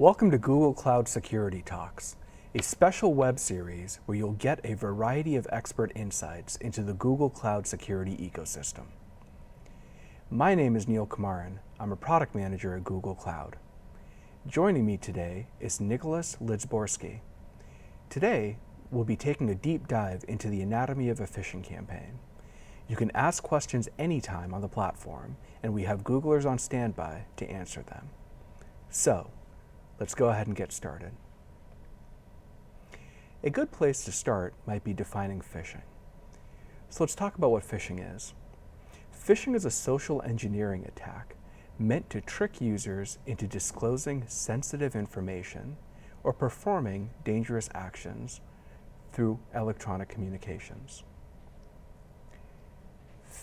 Welcome to Google Cloud Security Talks, a special web series where you'll get a variety of expert insights into the Google Cloud security ecosystem. My name is Neil Kumaran. I'm a product manager at Google Cloud. Joining me today is Nicholas Lidzborski. Today, we'll be taking a deep dive into the anatomy of a phishing campaign. You can ask questions anytime on the platform, and we have Googlers on standby to answer them. So, let's go ahead and get started. A good place to start might be defining phishing. So let's talk about what phishing is. Phishing is a social engineering attack meant to trick users into disclosing sensitive information or performing dangerous actions through electronic communications.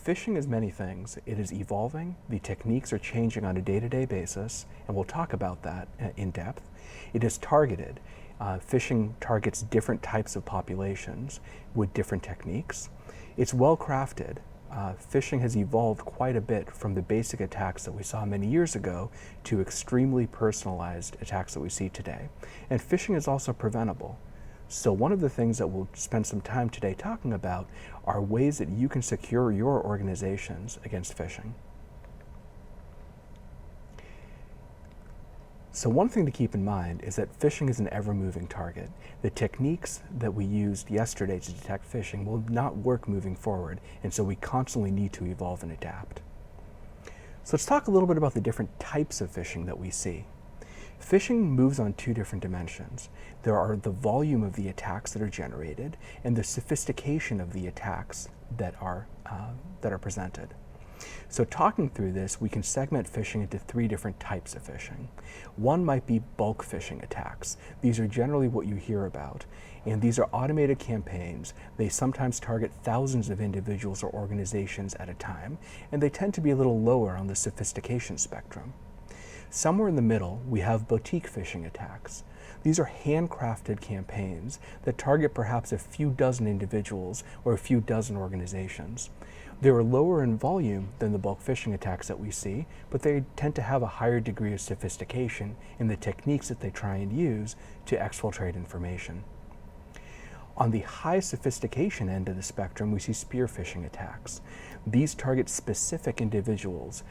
Phishing is many things. It is evolving, the techniques are changing on a day-to-day basis, and we'll talk about that in depth. It is targeted. Phishing targets different types of populations with different techniques. It's well crafted. Phishing has evolved quite a bit from the basic attacks that we saw many years ago to extremely personalized attacks that we see today. And phishing is also preventable. So one of the things that we'll spend some time today talking about are ways that you can secure your organizations against phishing. So one thing to keep in mind is that phishing is an ever-moving target. The techniques that we used yesterday to detect phishing will not work moving forward, and so we constantly need to evolve and adapt. So let's talk a little bit about the different types of phishing that we see. Phishing moves on two different dimensions. There are the volume of the attacks that are generated and the sophistication of the attacks that are presented. So talking through this, we can segment phishing into three different types of phishing. One might be bulk phishing attacks. These are generally what you hear about, and these are automated campaigns. They sometimes target thousands of individuals or organizations at a time, and they tend to be a little lower on the sophistication spectrum. Somewhere in the middle, we have boutique phishing attacks. These are handcrafted campaigns that target perhaps a few dozen individuals or a few dozen organizations. They are lower in volume than the bulk phishing attacks that we see, but they tend to have a higher degree of sophistication in the techniques that they try and use to exfiltrate information. On the high sophistication end of the spectrum, we see spear phishing attacks. These target specific individuals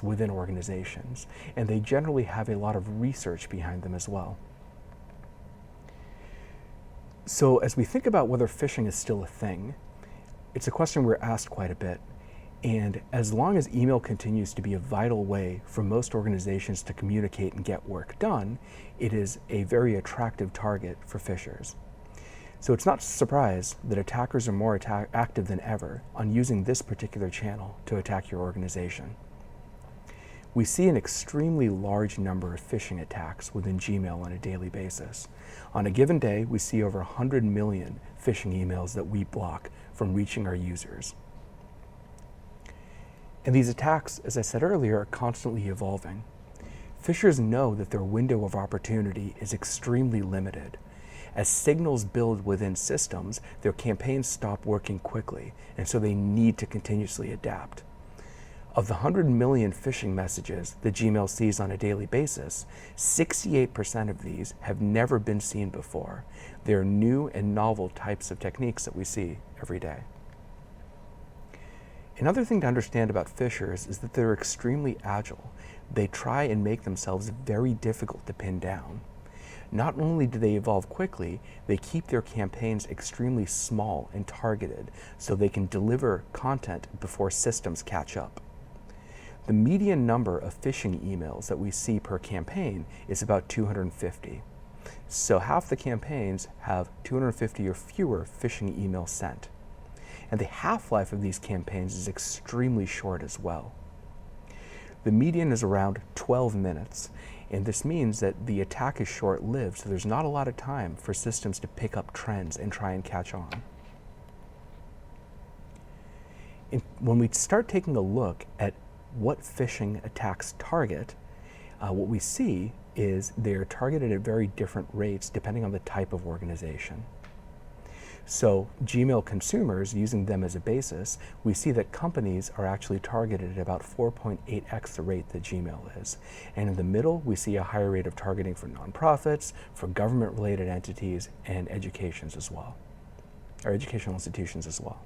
within organizations, and they generally have a lot of research behind them as well. So as we think about whether phishing is still a thing, it's a question we're asked quite a bit. And as long as email continues to be a vital way for most organizations to communicate and get work done, it is a very attractive target for phishers. So it's not a surprise that attackers are more active than ever on using this particular channel to attack your organization. We see an extremely large number of phishing attacks within Gmail on a daily basis. On a given day, we see over 100 million phishing emails that we block from reaching our users. And these attacks, as I said earlier, are constantly evolving. Phishers know that their window of opportunity is extremely limited. As signals build within systems, their campaigns stop working quickly, and so they need to continuously adapt. Of the 100 million phishing messages that Gmail sees on a daily basis, 68% of these have never been seen before. They are new and novel types of techniques that we see every day. Another thing to understand about phishers is that they're extremely agile. They try and make themselves very difficult to pin down. Not only do they evolve quickly, they keep their campaigns extremely small and targeted so they can deliver content before systems catch up. The median number of phishing emails that we see per campaign is about 250. So half the campaigns have 250 or fewer phishing emails sent. And the half-life of these campaigns is extremely short as well. The median is around 12 minutes, and this means that the attack is short-lived, so there's not a lot of time for systems to pick up trends and try and catch on. And when we start taking a look at what phishing attacks target, what we see is they're targeted at very different rates depending on the type of organization. So Gmail consumers, using them as a basis, we see that companies are actually targeted at about 4.8x the rate that Gmail is. And in the middle, we see a higher rate of targeting for nonprofits, for government-related entities, and educations as well, or educational institutions as well.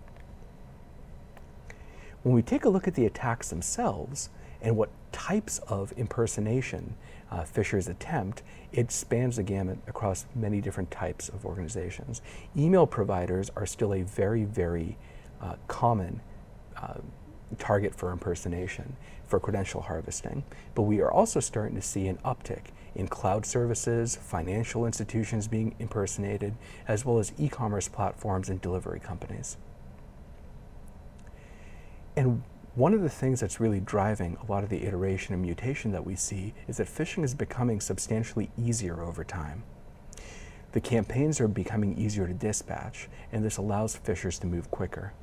When we take a look at the attacks themselves and what types of impersonation phishers attempt, it spans the gamut across many different types of organizations. Email providers are still a very, very common target for impersonation, for credential harvesting. But we are also starting to see an uptick in cloud services, financial institutions being impersonated, as well as e-commerce platforms and delivery companies. And one of the things that's really driving a lot of the iteration and mutation that we see is that phishing is becoming substantially easier over time. The campaigns are becoming easier to dispatch, and this allows phishers to move quicker.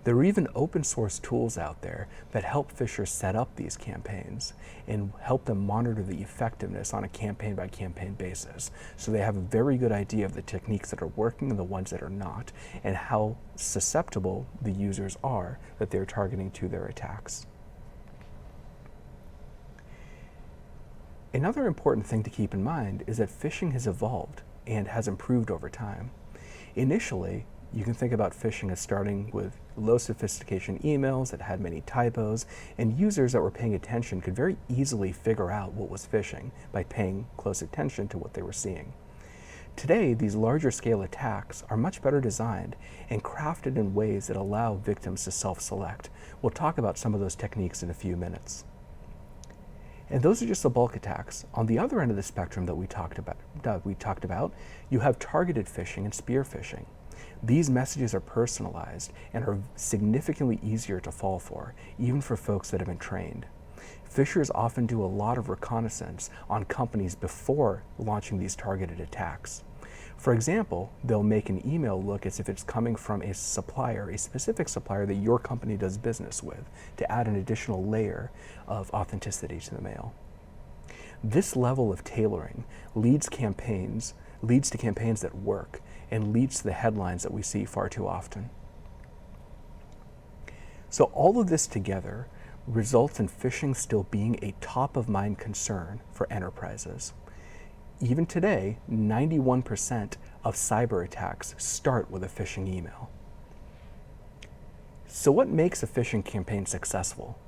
There are even open source tools out there that help phishers set up these campaigns and help them monitor the effectiveness on a campaign by campaign basis. So they have a very good idea of the techniques that are working and the ones that are not, and how susceptible the users are that they're targeting to their attacks. Another important thing to keep in mind is that phishing has evolved and has improved over time. Initially, you can think about phishing as starting with low sophistication emails that had many typos, and users that were paying attention could very easily figure out what was phishing by paying close attention to what they were seeing. Today, these larger scale attacks are much better designed and crafted in ways that allow victims to self-select. We'll talk about some of those techniques in a few minutes. And those are just the bulk attacks. On the other end of the spectrum that we talked about, you have targeted phishing and spear phishing. These messages are personalized and are significantly easier to fall for, even for folks that have been trained. Phishers often do a lot of reconnaissance on companies before launching these targeted attacks. For example, they'll make an email look as if it's coming from a supplier, a specific supplier that your company does business with, to add an additional layer of authenticity to the mail. This level of tailoring leads to campaigns that work and leads to the headlines that we see far too often. So all of this together results in phishing still being a top-of-mind concern for enterprises. Even today, 91% of cyber attacks start with a phishing email. So what makes a phishing campaign successful?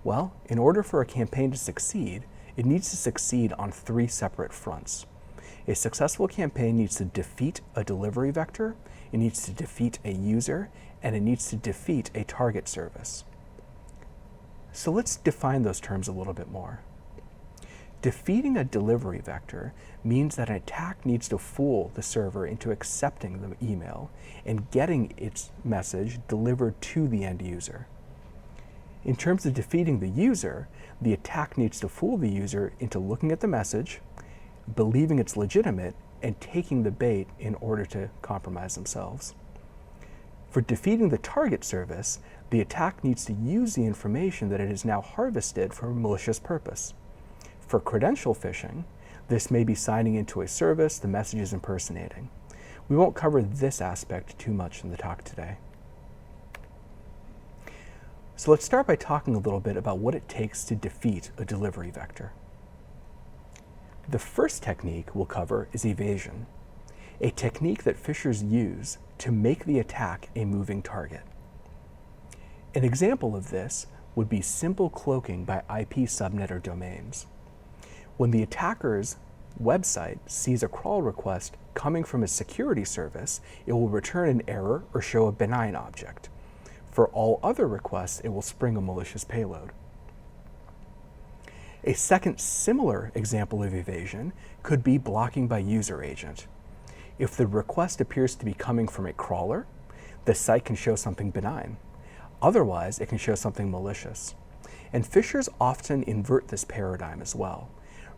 Well, in order for a campaign to succeed, it needs to succeed on 3 separate fronts. A successful campaign needs to defeat a delivery vector, it needs to defeat a user, and it needs to defeat a target service. So let's define those terms a little bit more. Defeating a delivery vector means that an attack needs to fool the server into accepting the email and getting its message delivered to the end user. In terms of defeating the user, the attack needs to fool the user into looking at the message, believing it's legitimate, and taking the bait in order to compromise themselves. For defeating the target service, the attack needs to use the information that it has now harvested for a malicious purpose. For credential phishing, this may be signing into a service the message is impersonating. We won't cover this aspect too much in the talk today. So let's start by talking a little bit about what it takes to defeat a delivery vector. The first technique we'll cover is evasion, a technique that phishers use to make the attack a moving target. An example of this would be simple cloaking by IP subnet or domains. When the attacker's website sees a crawl request coming from a security service, it will return an error or show a benign object. For all other requests, it will spring a malicious payload. A second similar example of evasion could be blocking by user agent. If the request appears to be coming from a crawler, the site can show something benign. Otherwise, it can show something malicious. And phishers often invert this paradigm as well.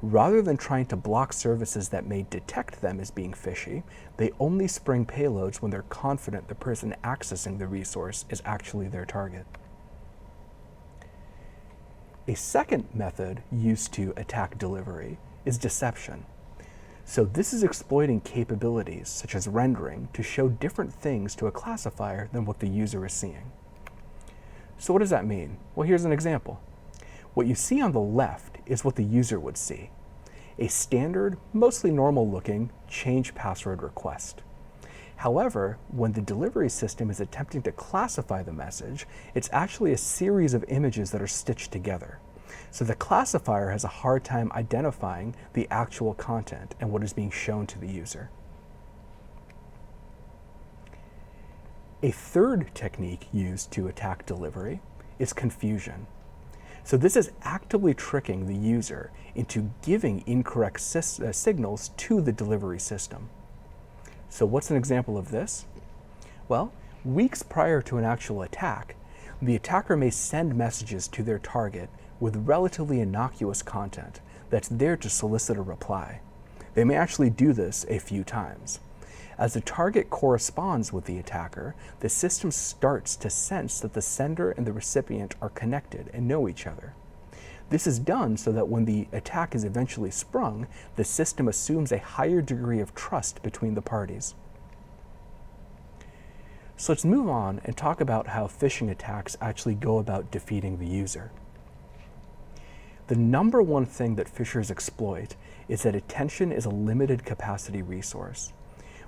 Rather than trying to block services that may detect them as being fishy, they only spring payloads when they're confident the person accessing the resource is actually their target. A second method used to attack delivery is deception. So this is exploiting capabilities such as rendering to show different things to a classifier than what the user is seeing. So what does that mean? Well, here's an example. What you see on the left is what the user would see. A standard, mostly normal looking, change password request. However, when the delivery system is attempting to classify the message, it's actually a series of images that are stitched together. So the classifier has a hard time identifying the actual content and what is being shown to the user. A third technique used to attack delivery is confusion. So this is actively tricking the user into giving incorrect signals to the delivery system. So what's an example of this? Well, weeks prior to an actual attack, the attacker may send messages to their target with relatively innocuous content that's there to solicit a reply. They may actually do this a few times. As the target corresponds with the attacker, the system starts to sense that the sender and the recipient are connected and know each other. This is done so that when the attack is eventually sprung, the system assumes a higher degree of trust between the parties. So let's move on and talk about how phishing attacks actually go about defeating the user. The number one thing that phishers exploit is that attention is a limited capacity resource.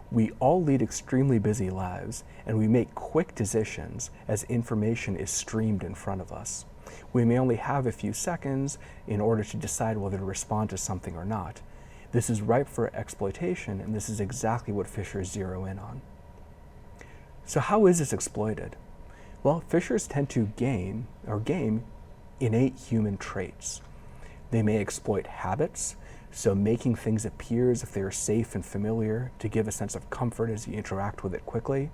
We all lead extremely busy lives, and we make quick decisions as information is streamed in front of us. We may only have a few seconds in order to decide whether to respond to something or not. This is ripe for exploitation, and this is exactly what phishers zero in on. So how is this exploited? Well, phishers tend to game innate human traits. They may exploit habits, so making things appear as if they are safe and familiar to give a sense of comfort as you interact with it quickly.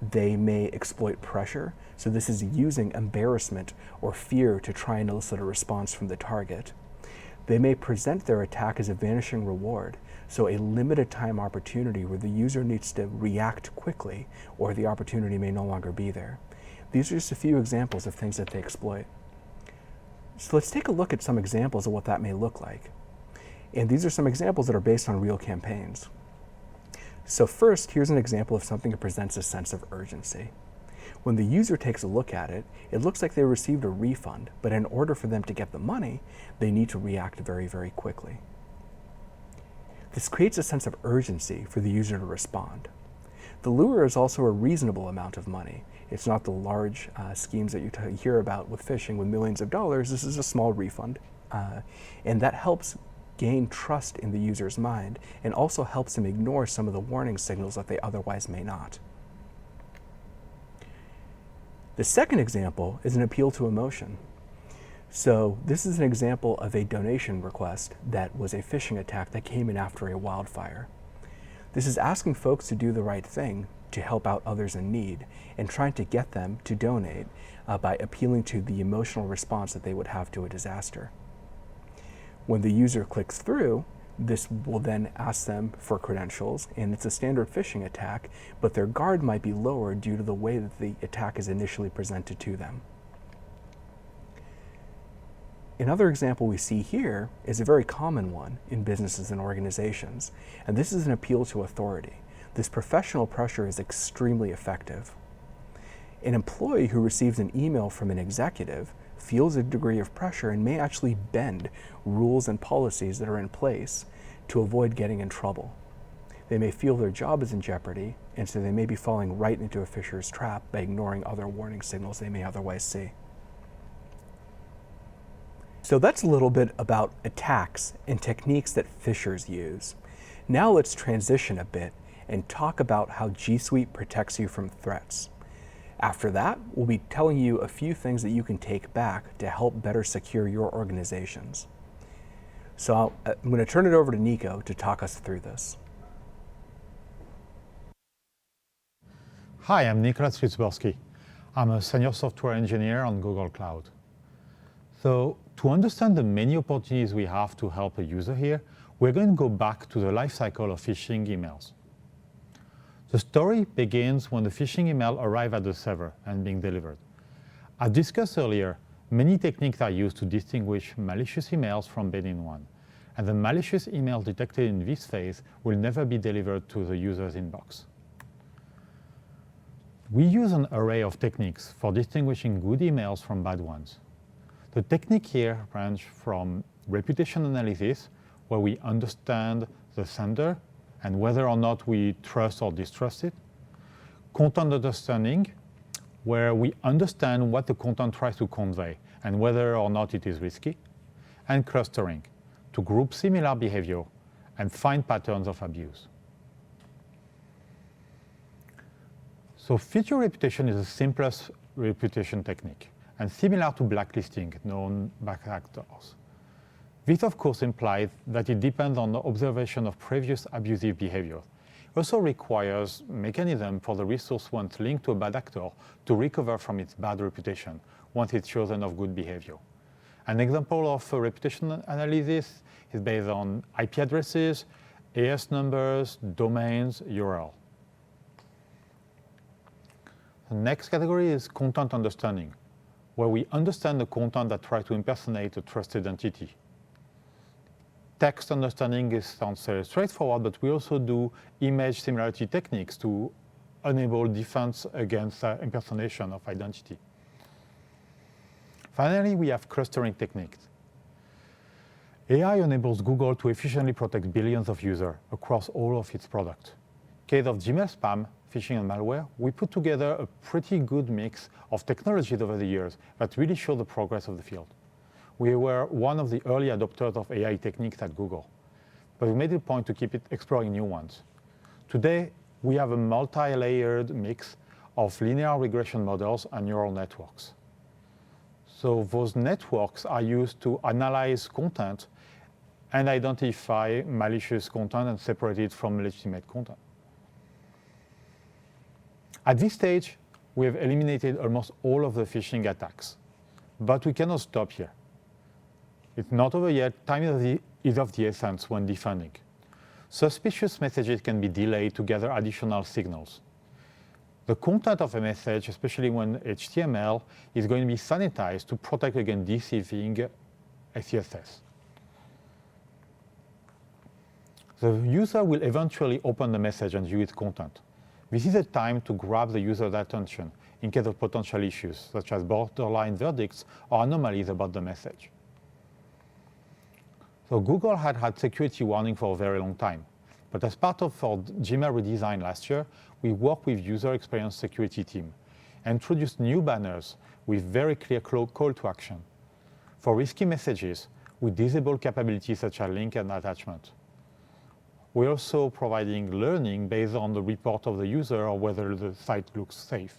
They may exploit pressure, so this is using embarrassment or fear to try and elicit a response from the target. They may present their attack as a vanishing reward, so a limited time opportunity where the user needs to react quickly or the opportunity may no longer be there. These are just a few examples of things that they exploit. So let's take a look at some examples of what that may look like. And these are some examples that are based on real campaigns. So first, here's an example of something that presents a sense of urgency. When the user takes a look at it, it looks like they received a refund, but in order for them to get the money, they need to react very, very quickly. This creates a sense of urgency for the user to respond. The lure is also a reasonable amount of money. It's not the large schemes that you hear about with phishing with millions of dollars. This is a small refund. And that helps gain trust in the user's mind and also helps them ignore some of the warning signals that they otherwise may not. The second example is an appeal to emotion. So this is an example of a donation request that was a phishing attack that came in after a wildfire. This is asking folks to do the right thing to help out others in need and trying to get them to donate by appealing to the emotional response that they would have to a disaster. When the user clicks through, this will then ask them for credentials, and it's a standard phishing attack, but their guard might be lowered due to the way that the attack is initially presented to them. Another example we see here is a very common one in businesses and organizations, and this is an appeal to authority. This professional pressure is extremely effective. An employee who receives an email from an executive feels a degree of pressure and may actually bend rules and policies that are in place to avoid getting in trouble. They may feel their job is in jeopardy, and so they may be falling right into a phisher's trap by ignoring other warning signals they may otherwise see. So that's a little bit about attacks and techniques that phishers use. Now let's transition a bit and talk about how G Suite protects you from threats. After that, we'll be telling you a few things that you can take back to help better secure your organizations. So I'm going to turn it over to Nico to talk us through this. Hi, I'm Nicolas Fritzborski. I'm a senior software engineer on Google Cloud. So to understand the many opportunities we have to help a user here, we're going to go back to the life cycle of phishing emails. The story begins when the phishing email arrives at the server and being delivered. As discussed earlier, many techniques are used to distinguish malicious emails from benign ones. and the malicious email detected in this phase will never be delivered to the user's inbox. We use an array of techniques for distinguishing good emails from bad ones. The technique here range from reputation analysis, where we understand the sender and whether or not we trust or distrust it, content understanding, where we understand what the content tries to convey and whether or not it is risky, and clustering, to group similar behavior and find patterns of abuse. So feature reputation is the simplest reputation technique and similar to blacklisting known bad actors. This of course implies that it depends on the observation of previous abusive behavior. It also requires mechanism for the resource once linked to a bad actor to recover from its bad reputation once it's chosen of good behavior. An example of a reputation analysis is based on IP addresses, AS numbers, domains, URL. The next category is content understanding, where we understand the content that tries to impersonate a trusted entity. Text understanding sounds straightforward, but we also do image similarity techniques to enable defense against impersonation of identity. Finally, we have clustering techniques. AI enables Google to efficiently protect billions of users across all of its products. In case of Gmail spam, phishing and malware, we put together a pretty good mix of technologies over the years that really show the progress of the field. We were one of the early adopters of AI techniques at Google, but we made it a point to keep exploring new ones. Today, we have a multi-layered mix of linear regression models and neural networks. So those networks are used to analyze content and identify malicious content and separate it from legitimate content. At this stage, we have eliminated almost all of the phishing attacks, but we cannot stop here. It's not over yet. Time is of the essence when defending. Suspicious messages can be delayed to gather additional signals. The content of a message, especially when HTML, is going to be sanitized to protect against deceiving CSS. The user will eventually open the message and view its content. This is a time to grab the user's attention in case of potential issues, such as borderline verdicts or anomalies about the message. So Google had security warning for a very long time. But as part of our Gmail redesign last year, we worked with user experience security team and introduced new banners with very clear call to action. For risky messages, we disable capabilities such as link and attachment. We're also providing learning based on the report of the user or whether the site looks safe.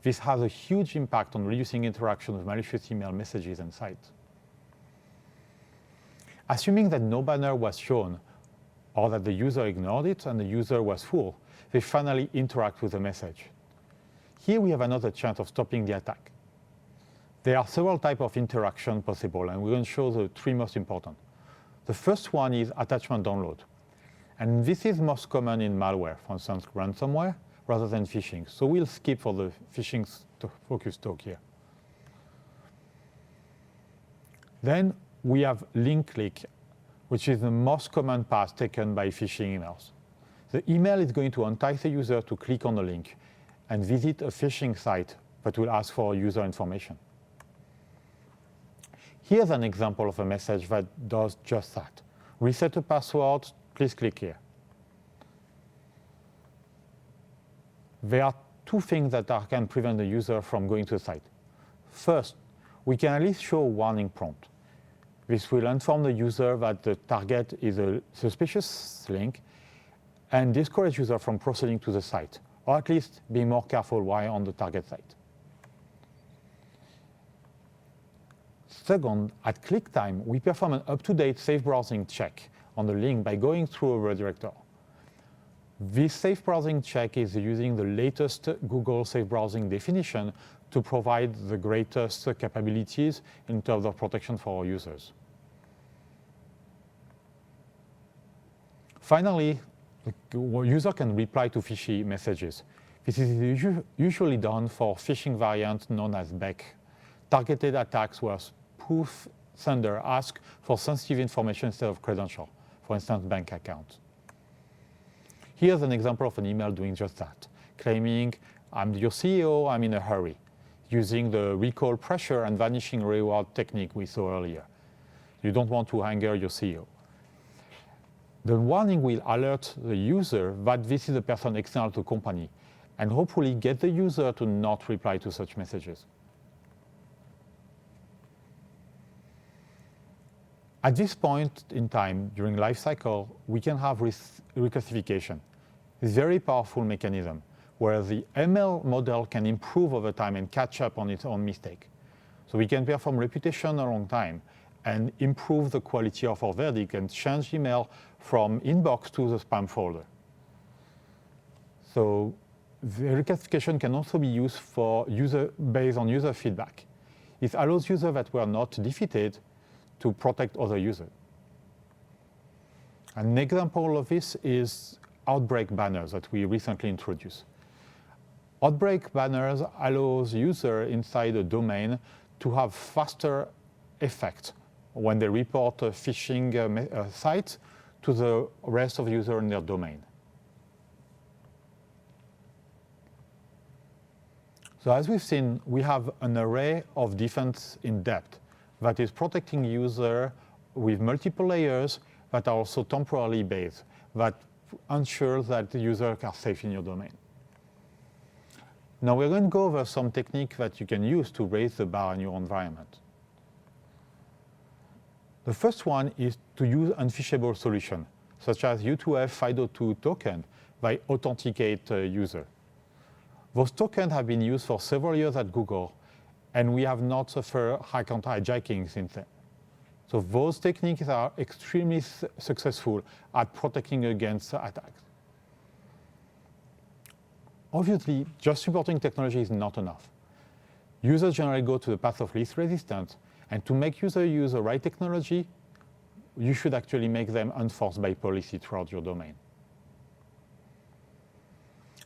This has a huge impact on reducing interaction with malicious email messages and sites. Assuming that no banner was shown, or that the user ignored it and the user was fooled, they finally interact with the message. Here we have another chance of stopping the attack. There are several types of interaction possible, and we're going to show the three most important. The first one is attachment download. And this is most common in malware, for instance, ransomware, rather than phishing. So we'll skip for the phishing focus talk here. Then we have link click, which is the most common path taken by phishing emails. The email is going to entice the user to click on the link and visit a phishing site that will ask for user information. Here's an example of a message that does just that. Reset a password, please click here. There are two things that can prevent the user from going to the site. First, we can at least show a warning prompt. This will inform the user that the target is a suspicious link and discourage user from proceeding to the site, or at least be more careful while on the target site. Second, at click time, we perform an up-to-date safe browsing check on the link by going through a redirector. This safe browsing check is using the latest Google safe browsing definition to provide the greatest capabilities in terms of protection for our users. Finally, the user can reply to phishing messages. This is usually done for phishing variant known as BEC, targeted attacks where spoof sender asks for sensitive information instead of credential, for instance, bank account. Here's an example of an email doing just that, claiming, I'm your CEO, I'm in a hurry, using the recall pressure and vanishing reward technique we saw earlier. You don't want to anger your CEO. The warning will alert the user that this is a person external to the company, and hopefully get the user to not reply to such messages. At this point in time, during life cycle, we can have reclassification. It's a very powerful mechanism where the ML model can improve over time and catch up on its own mistake. So we can perform reputation a long time and improve the quality of our verdict and change email from inbox to the spam folder. So the reclassification can also be used for based on user feedback. It allows users that were not defeated to protect other users. An example of this is outbreak banners that we recently introduced. Outbreak banners allows users inside a domain to have faster effect when they report a phishing site to the rest of the users in their domain. So as we've seen, we have an array of defense in depth that is protecting users with multiple layers that are also temporally based, that ensures that the users are safe in your domain. Now we're going to go over some techniques that you can use to raise the bar in your environment. The first one is to use unphishable solutions, such as U2F FIDO2 token that authenticate user. Those tokens have been used for several years at Google, and we have not suffered account hijacking since then. So those techniques are extremely successful at protecting against attacks. Obviously, just supporting technology is not enough. Users generally go to the path of least resistance, and to make users use the right technology, you should actually make them enforced by policy throughout your domain.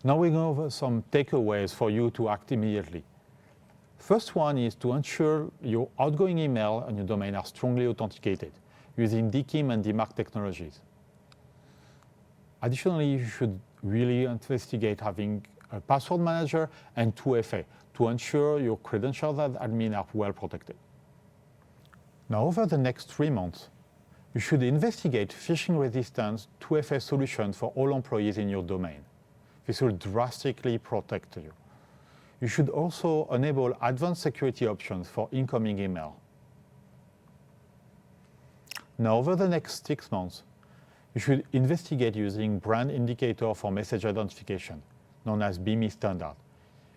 Now we go over some takeaways for you to act immediately. First one is to ensure your outgoing email and your domain are strongly authenticated using DKIM and DMARC technologies. Additionally, you should really investigate having a password manager and 2FA to ensure your credentials as admin are well protected. Now, over the next 3 months, you should investigate phishing-resistant 2FA solutions for all employees in your domain. This will drastically protect you. You should also enable advanced security options for incoming email. Now, over the next 6 months, you should investigate using brand indicator for message identification, known as BIMI standard.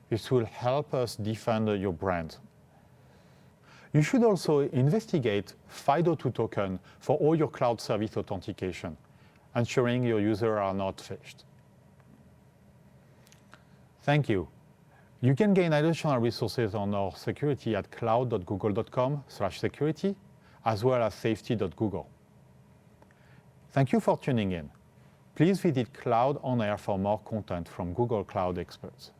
This will help us defend your brand. You should also investigate FIDO2 token for all your cloud service authentication, ensuring your users are not phished. Thank you. You can gain additional resources on our security at cloud.google.com/security, as well as safety.google. Thank you for tuning in. Please visit Cloud On Air for more content from Google Cloud experts.